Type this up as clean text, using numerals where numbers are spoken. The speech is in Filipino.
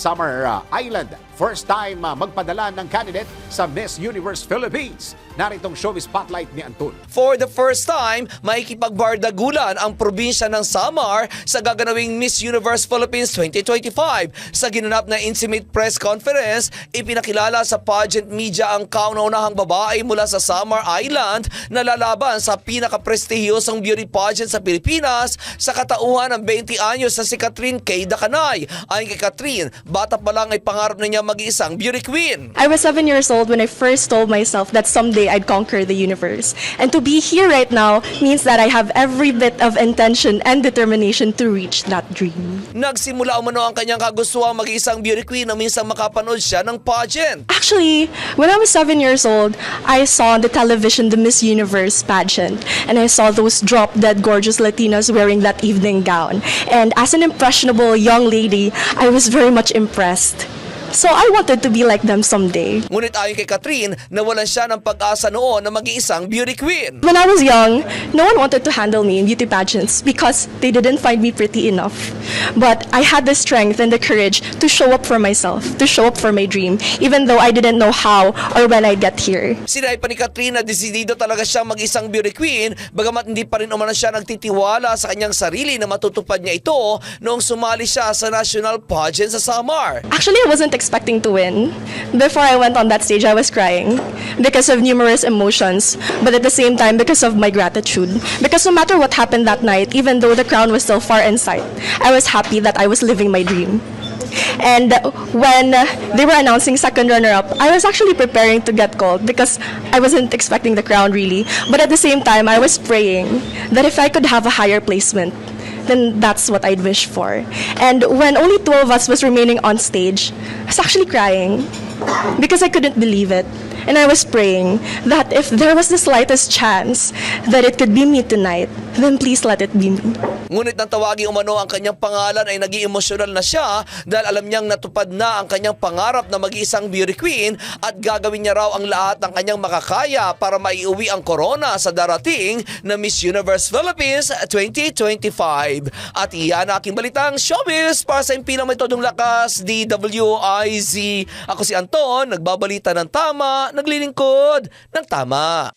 Summer Island. First time magpadala ng candidate sa Miss Universe Philippines. Naritong showbiz spotlight ni Anton. For the first time, maikipagbardagulan ang probinsya ng Samar sa gaganawing Miss Universe Philippines 2025. Sa ginanap na intimate press conference, ipinakilala sa pageant media ang kauna-unahang babae mula sa Samar Island na lalaban sa pinaka-prestihiyosong beauty pageant sa Pilipinas sa katauhan ng 20 anyos na si Catherine K. Dacanay. Ayon kay Catherine, bata pa lang ay pangarap na niya mag-iisang beauty queen. I was 7 years old when I first told myself that someday I'd conquer the universe. And to be here right now means that I have every bit of intention and determination to reach that dream. Nagsimula umano ang kanyang kagustuhang mag-iisang beauty queen na minsan makapanood siya ng pageant. Actually, when I was 7 years old, I saw on the television the Miss Universe pageant. And I saw those drop-dead gorgeous Latinas wearing that evening gown. And as an impressionable young lady, I was very much impressed. So I wanted to be like them someday. Ngunit ayon kay Catherine, nawalan siya ng pag-asa noon na mag-iisang beauty queen. When I was young, no one wanted to handle me in beauty pageants because they didn't find me pretty enough. But I had the strength and the courage to show up for myself, to show up for my dream, even though I didn't know how or when I'd get here. Sinabi pa ni Catherine na desidido talaga siya mag-isang beauty queen, bagamat hindi pa rin umano siya nagtitiwala sa kanyang sarili na matutupad niya ito noong sumali siya sa national pageant sa Samar. Actually, I wasn't expecting to win. Before I went on that stage, I was crying because of numerous emotions, but at the same time because of my gratitude. Because no matter what happened that night, even though the crown was still far in sight, I was happy that I was living my dream. And when they were announcing second runner-up, I was actually preparing to get called because I wasn't expecting the crown really. But at the same time, I was praying that if I could have a higher placement, then that's what I'd wish for. And when only 2 of us was remaining on stage, I was actually crying because I couldn't believe it. And I was praying that if there was the slightest chance that it could be me tonight, then please let it be me. Ngunit nang tawagin umano ang kanyang pangalan ay naging emosyonal na siya dahil alam niyang natupad na ang kanyang pangarap na mag-iisang beauty queen at gagawin niya raw ang lahat ng kanyang makakaya para maiuwi ang corona sa darating na Miss Universe Philippines 2025. At iyan ang aking balitang showbiz para sa impilang may todong lakas, DWIZ. Ako si Anton, nagbabalita ng tama, naglilingkod ng tama.